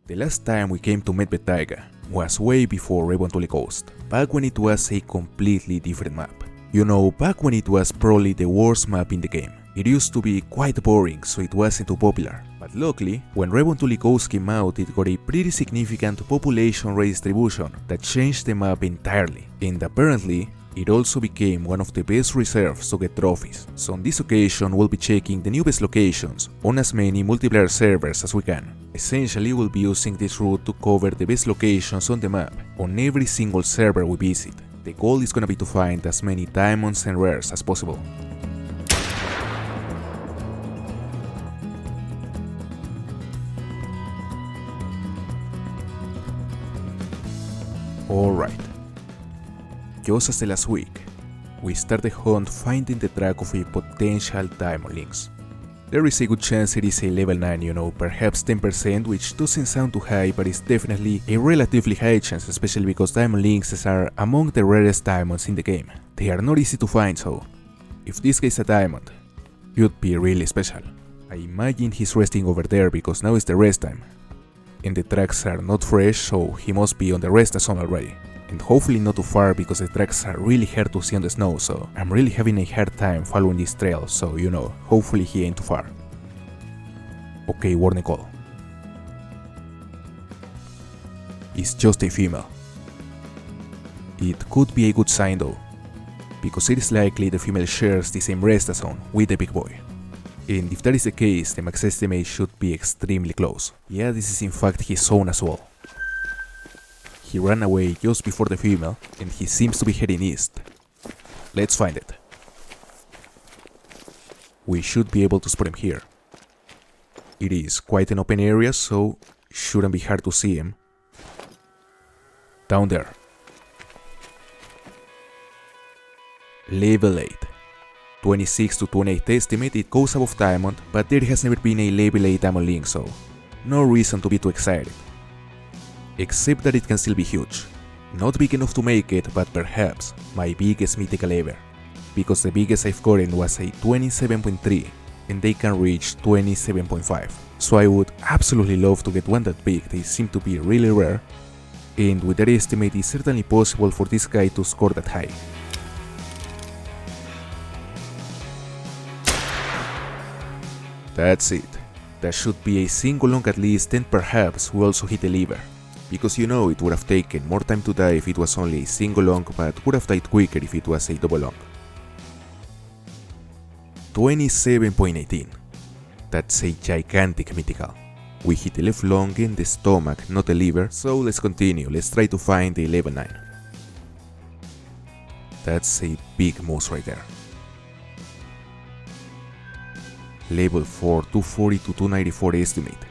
The last time we came to Medved Taiga was way before Reventuli Coast, back when it was a completely different map. You know, back when it was probably the worst map in the game. It used to be quite boring, so it wasn't too popular. But luckily, when Reventuli Coast came out, it got a pretty significant population redistribution that changed the map entirely. And apparently, it also became one of the best reserves to get trophies. So on this occasion, we'll be checking the new best locations on as many multiplayer servers as we can. Essentially, we'll be using this route to cover the best locations on the map on every single server we visit. The goal is gonna be to find as many diamonds and rares as possible. Alright, just as the last week, we start the hunt finding the track of a potential diamond lynx. There is a good chance it is a level 9, you know, perhaps 10%, which doesn't sound too high, but it's definitely a relatively high chance, especially because diamond lynxes are among the rarest diamonds in the game. They are not easy to find, so if this guy's a diamond, you'd be really special. I imagine he's resting over there because now is the rest time. And the tracks are not fresh, so he must be on the rest zone already. And hopefully not too far because the tracks are really hard to see on the snow, so I'm really having a hard time following this trail, so you know, hopefully he ain't too far. Okay, warning call. It's just a female. It could be a good sign though, because it is likely the female shares the same rest zone with the big boy. And if that is the case, the max estimate should be extremely close. Yeah, this is in fact his zone as well. He ran away just before the female, and he seems to be heading east. Let's find it. We should be able to spot him here. It is quite an open area, so shouldn't be hard to see him. Down there. Level 8. 26 to 28 estimate, it goes above diamond, but there has never been a level 8 diamond lynx, so no reason to be too excited. Except that it can still be huge. Not big enough to make it, but perhaps my biggest mythical ever. Because the biggest I've gotten was a 27.3 and they can reach 27.5. So I would absolutely love to get one that big, they seem to be really rare. And with that estimate, it's certainly possible for this guy to score that high. That's it. That should be a single long at least, and perhaps we also hit a lever. Because you know, it would have taken more time to die if it was only a single long, but would have died quicker if it was a double long. 27.18. That's a gigantic mythical. We hit the left long in the stomach, not the liver, so let's continue, let's try to find a level 9. That's a big moose right there. Level 4, 240 to 294 estimate.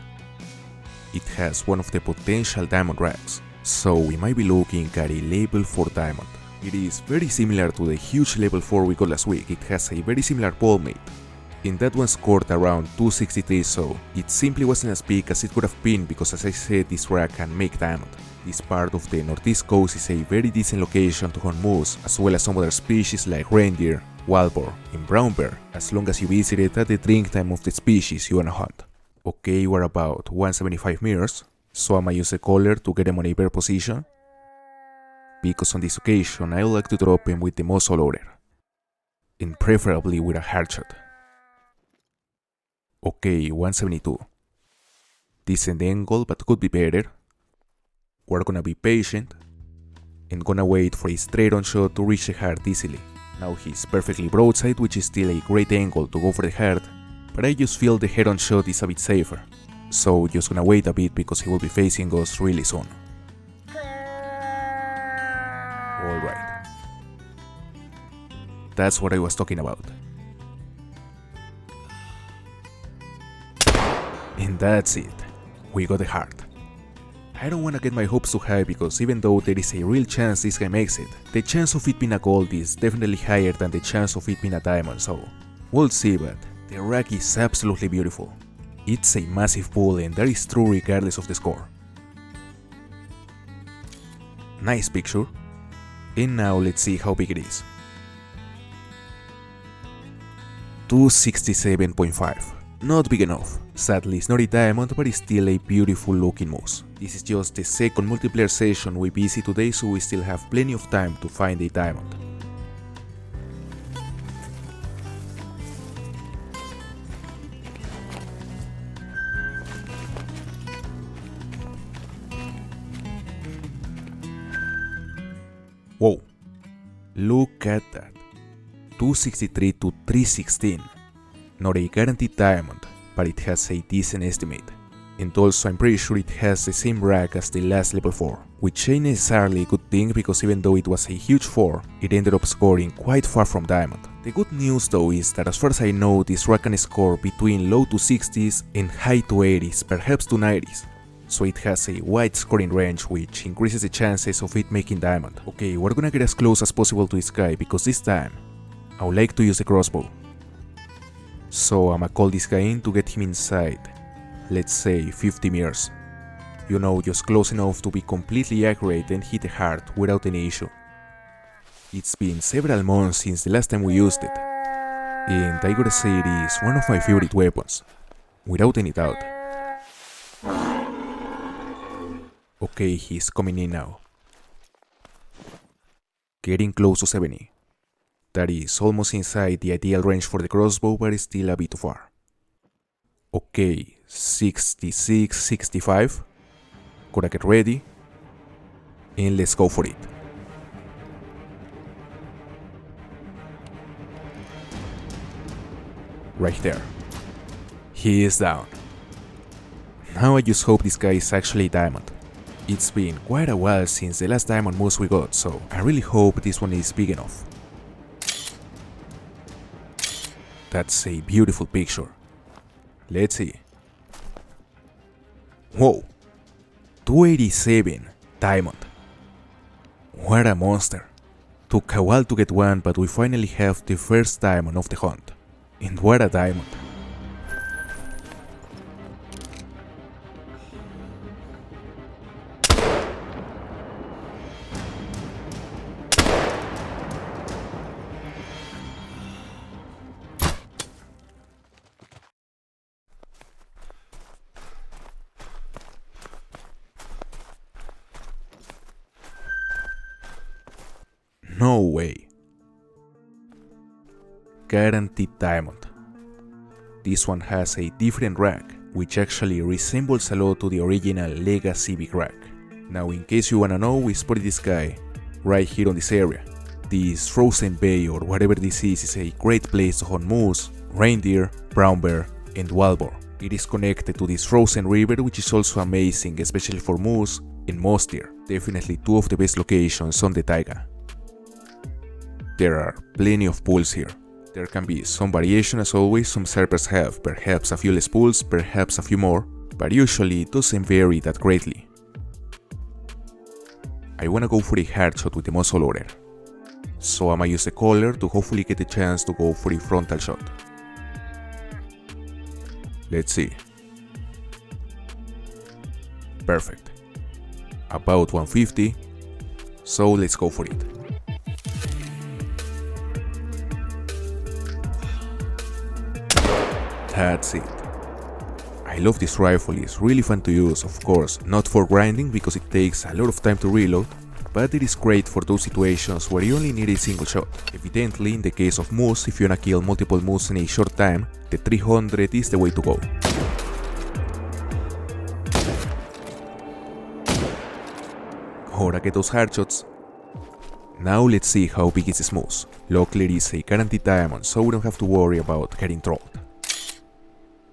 It has one of the potential diamond racks, so we might be looking at a level 4 diamond. It is very similar to the huge level 4 we got last week. It has a very similar palmate, and that one scored around 263, so it simply wasn't as big as it could have been because, as I said, this rack can make diamond. This part of the northeast coast is a very decent location to hunt moose, as well as some other species like reindeer, wild boar, and brown bear, as long as you visit it at the drink time of the species you wanna hunt. Okay, we're about 175 meters, so I might use a collar to get him on a better position. Because on this occasion, I would like to drop him with the muzzle loader, and preferably with a hard shot. Okay, 172. Decent angle, but could be better. We're gonna be patient, and gonna wait for a straight on shot to reach the heart easily. Now he's perfectly broadside, which is still a great angle to go for the heart, but I just feel the head-on shot is a bit safer, so just gonna wait a bit because he will be facing us really soon. Alright. That's what I was talking about. And that's it. We got the heart. I don't wanna get my hopes too high because even though there is a real chance this guy makes it, the chance of it being a gold is definitely higher than the chance of it being a diamond, so we'll see, but the rack is absolutely beautiful. It's a massive pull and that is true regardless of the score. Nice picture. And now let's see how big it is. 267.5. Not big enough. Sadly, it's not a diamond, but it's still a beautiful looking moose. This is just the second multiplayer session we visit today, so we still have plenty of time to find a diamond. Whoa, look at that. 263 to 316. Not a guaranteed diamond, but it has a decent estimate. And also I'm pretty sure it has the same rack as the last level 4, which ain't necessarily a good thing because even though it was a huge 4, it ended up scoring quite far from diamond. The good news though is that as far as I know, this rack can score between low to 60s and high to 80s, perhaps to 90s. So it has a wide scoring range, which increases the chances of it making diamond. Okay, we're gonna get as close as possible to this guy because this time I would like to use the crossbow. So I'ma call this guy in to get him inside, let's say 50 meters. You know, just close enough to be completely accurate and hit the heart without any issue. It's been several months since the last time we used it, and I gotta say it is one of my favorite weapons, without any doubt. Okay, he's coming in now. Getting close to 70. That is almost inside the ideal range for the crossbow, but it's still a bit too far. Okay, 66, 65. Gotta get ready. And let's go for it. Right there. He is down. Now I just hope this guy is actually a diamond. It's been quite a while since the last diamond moose we got, so I really hope this one is big enough. That's a beautiful picture. Let's see. Whoa! 287 diamond. What a monster. Took a while to get one, but we finally have the first diamond of the hunt. And what a diamond. No way. Guaranteed diamond. This one has a different rack, which actually resembles a lot to the original Legacy big rack. Now in case you wanna know, we spotted this guy right here on this area. This frozen bay or whatever this is a great place to hunt moose, reindeer, brown bear, and wild boar. It is connected to this frozen river, which is also amazing, especially for moose and moose deer. Definitely two of the best locations on the taiga. There are plenty of pools here. There can be some variation as always, some servers have perhaps a few less pools, perhaps a few more, but usually it doesn't vary that greatly. I wanna go for a hard shot with the muzzle loader, so I'ma use the collar to hopefully get a chance to go for a frontal shot. Let's see. Perfect. About 150, so let's go for it. That's it. I love this rifle, it's really fun to use, of course, not for grinding because it takes a lot of time to reload, but it is great for those situations where you only need a single shot. Evidently, in the case of moose, if you wanna kill multiple moose in a short time, the 300 is the way to go. Gotta get those hard shots. Now let's see how big is this moose. Luckily it is a guaranteed diamond, so we don't have to worry about getting trolled.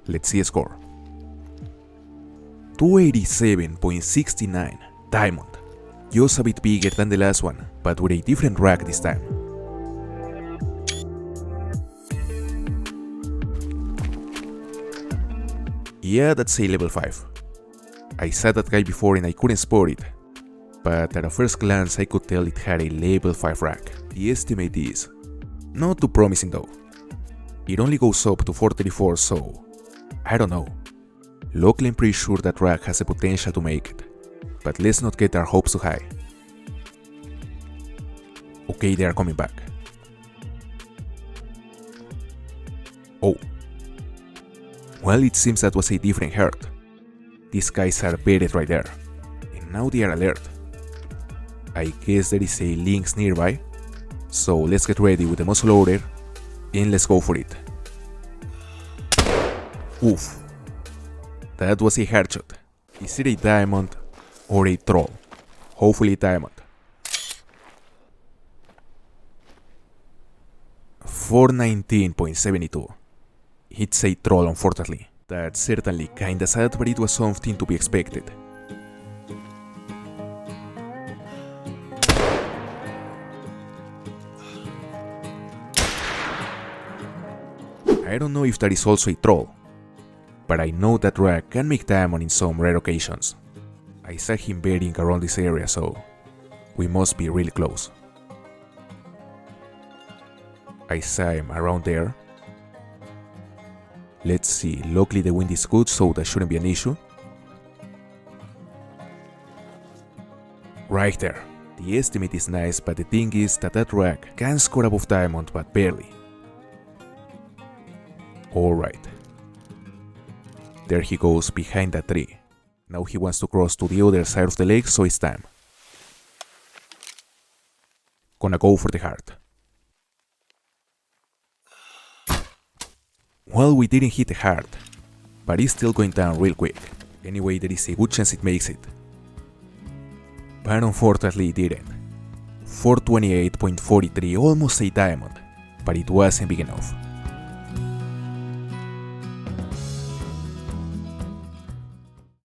Let's see a score. 287.69 diamond. Just a bit bigger than the last one, but with a different rack this time. Yeah, that's a level 5. I saw that guy before and I couldn't spot it, but at a first glance I could tell it had a level 5 rack. The estimate is not too promising though. It only goes up to 434, so I don't know. Luckily I'm pretty sure that rack has the potential to make it, but let's not get our hopes too high. Okay, they are coming back. Oh. Well, it seems that was a different herd. These guys are buried right there, and now they are alert. I guess there is a lynx nearby, so let's get ready with the muzzle loader and let's go for it. Oof, that was a headshot. Is it a diamond or a troll? Hopefully a diamond. 419.72. It's a troll, unfortunately. That's certainly kinda sad, but it was something to be expected. I don't know if that is also a troll, but I know that rag can make diamond in some rare occasions. I saw him burying around this area, so we must be really close. I saw him around there. Let's see, luckily the wind is good, so that shouldn't be an issue. Right there. The estimate is nice, but the thing is that rag can score above diamond, but barely. Alright. There he goes behind that tree. Now he wants to cross to the other side of the lake, so it's time. Gonna go for the heart. Well, we didn't hit the heart, but it's still going down real quick. Anyway, there is a good chance it makes it. But unfortunately it didn't. 428.43, almost a diamond, but it wasn't big enough.